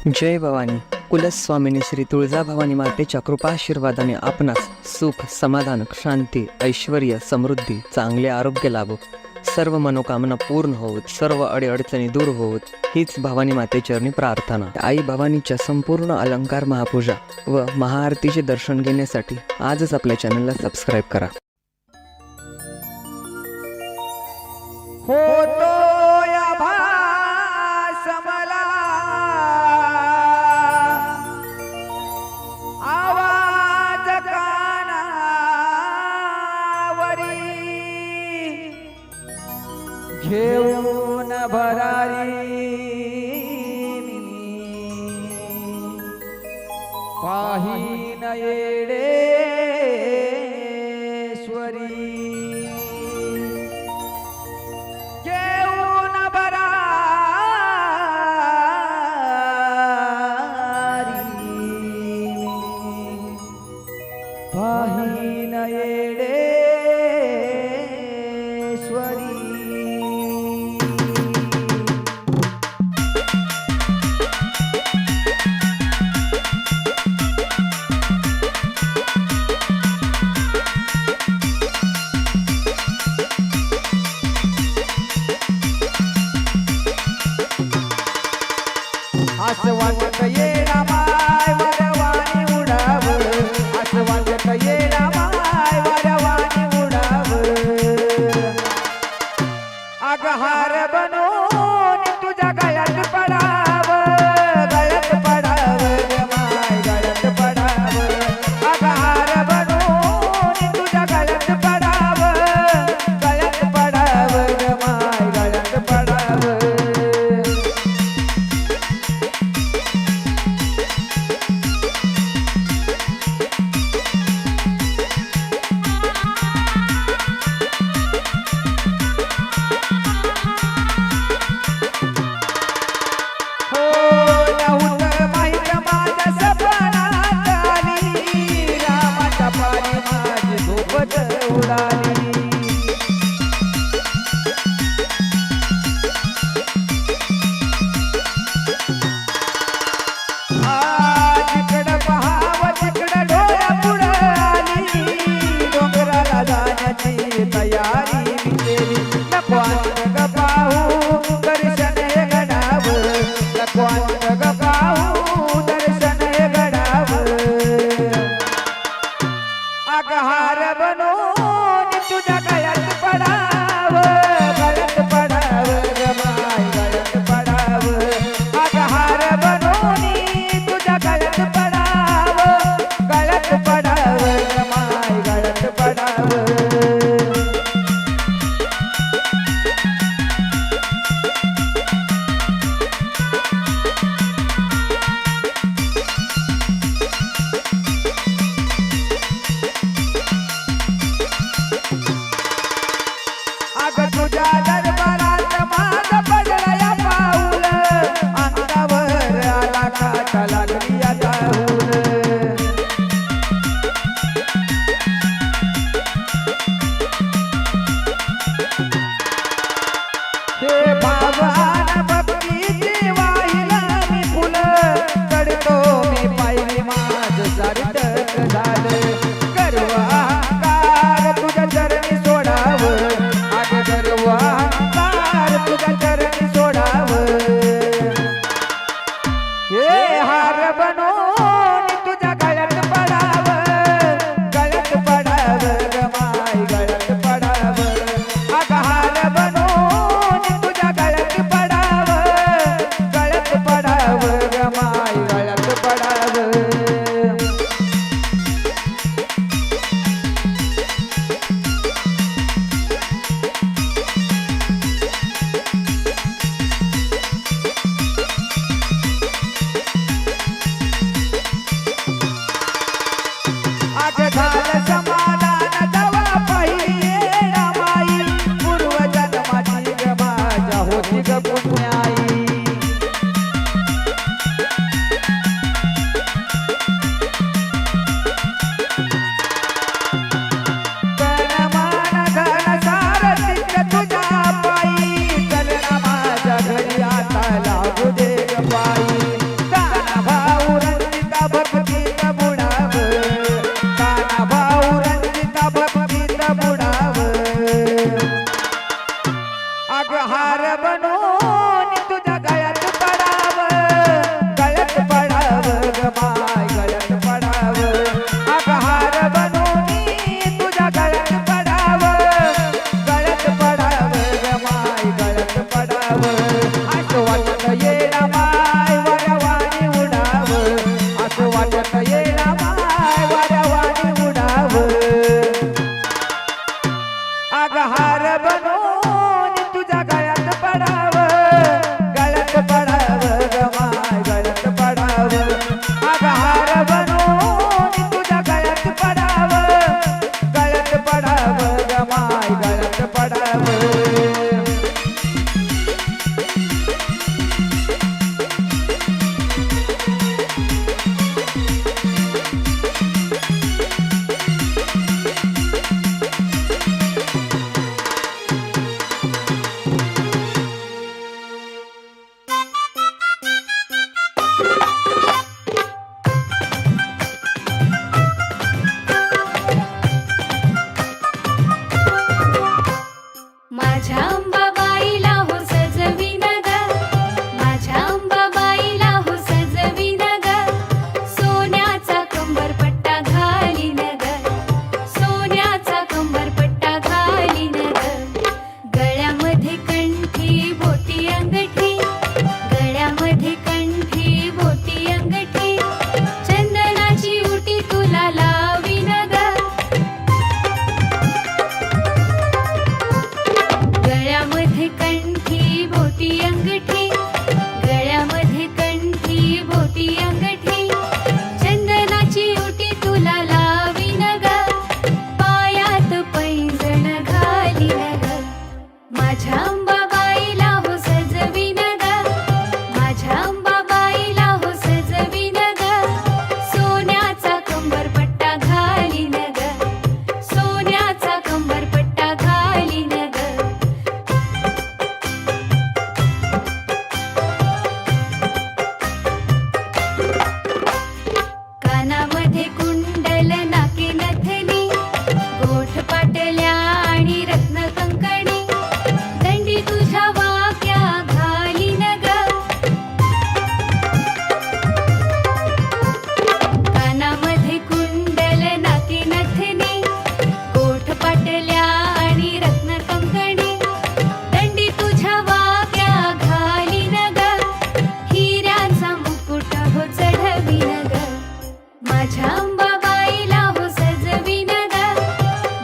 जय भवानी. कुलस्वामिनी श्री तुळजाभवानी मातेच्या कृपाशीर्वादाने आपणास सुख, समाधान, शांती, ऐश्वर्य, समृद्धी, चांगले आरोग्य लाभो, सर्व मनोकामना पूर्ण होत, सर्व अडीअडचणी दूर होत, हीच भवानी मातेचरणी प्रार्थना. आई भवानीच्या संपूर्ण अलंकार महापूजा व महाआरतीचे दर्शन घेण्यासाठी आजच आपल्या चॅनलला सबस्क्राईब करा. होतो या भास मला आवाज कानावरी घेऊन भरारी पाहीन येडेश्वरी घेऊन भरारी पाहीन येडेश्वरी. असं वाटत येडा माय वरवाणी उडाव, असं वाटत येडा माय वरवाणी उडाव. अग हार बनून तुझ्या गळ्यात पडाव, गळ्यात पडाव ग माय गळ्यात पडाव. अग हार बनून तुझ्या गळ्यात पडाव, गळ्यात पडाव ग माय गळ्यात पडाव. जिकडं पहावं तिकडं डोळ्या पुढं आली, डोंगराला जाण्याची तयारी मी केली. नको अंत ग पाहू दर्शन हे घडावं, नको अंत ग पाहू दर्शन हे घडावं. अग हार बनून तुझ्या गळ्यात पडावं, गळ्यात पडावं ग माय गळ्यात पडावं. अग हार बनून तुझ्या गळ्यात पडावं, गळ्यात पडावं ग माय गळ्यात पडावं. अग तुझ्या दरबारात माझं पडलं या पाऊल, अंगावर आला काटा लागली आता हूल. हे भावान भक्तीची वाहिला मी फुलं, चढतो मी पायरी माझं सार्थक झालं. गर्व अहंकार तुझ्या चरणी सोडावं, अग गर्व अहंकार तुझ्या चरणी सोडावं. हे हार बनून तुझ्या गळ्यात पडावं, गळ्यात पडावं ग माय गळ्यात पडावं. अग हार बनून तुझ्या गळ्यात पडावं, गळ्यात पडावं ग माय गळ्यात पडावं. माझ्या अंबाबाईला हो सजविन ग, माझ्या अंबाबाईला हो सजविन ग, सोन्याचा कंबरपट्टा घालीन ग, सोन्याचा कंबरपट्टा घालीन ग, गळ्यामध्ये कंठी बोटी अंगठी, गळ्यामध्ये कंठी बोटी अंगठी, चंदनाची उटी तुला लावीन ग, गळ्यामध्ये कंठी बोटी अंगठी, गळ्यामध्ये कंठी बोटी अंगठी, चंदनाची उटी तुला लावीन ग, पायात पैंजण घालीन ग, माझ्या अंबाबाईला हो सजविन ग, माझ्या अंबाबाईला हो सजविन ग, सोन्याचा कंबरपट्टा घालीन ग, सोन्याचा कंबरपट्टा घालीन ग. कानामध्ये कुंडल नाके नथनी, गोठ पाटल्या आणि रत्न कंकणी, दंडी तुझ्या वाक्या घालीन ग, कानामध्ये कुंडल नाके नथनी, गोठ पाटल्या आणि रत्न कंकणी, दंडी तुझ्या वाक्या घालीन ग, हिऱ्यांचा मुकुट हो चढवीन ग, माझ्या अंबाबाईला हो सजविन ग,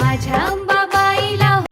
माझ्या अंबाबाईला हो.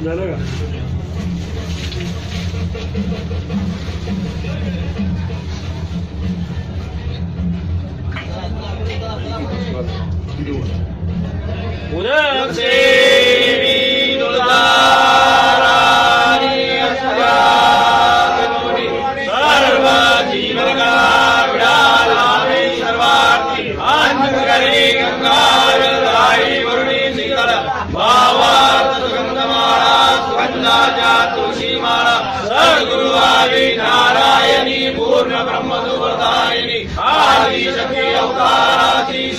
झालं का?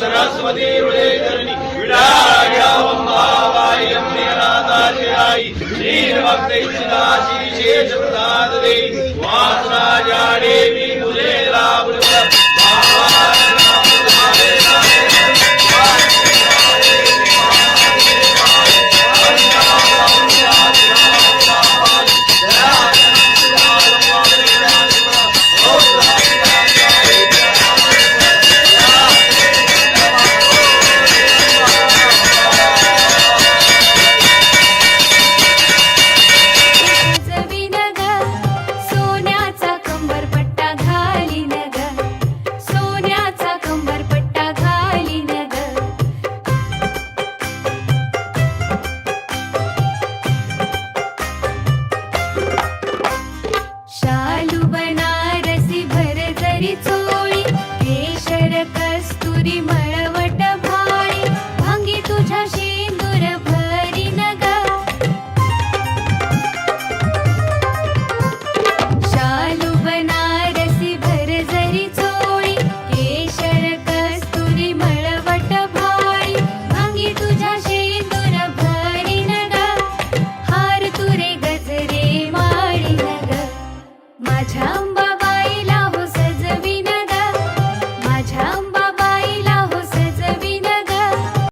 सरस्वती हृदयधरणी विडाळ्यावंबाबाई अम्मेनाथाची दीन भक्त इच्छिताशी शेष प्रसाद दे वासराजा देवी तुझे लाभ माझ्या अंबा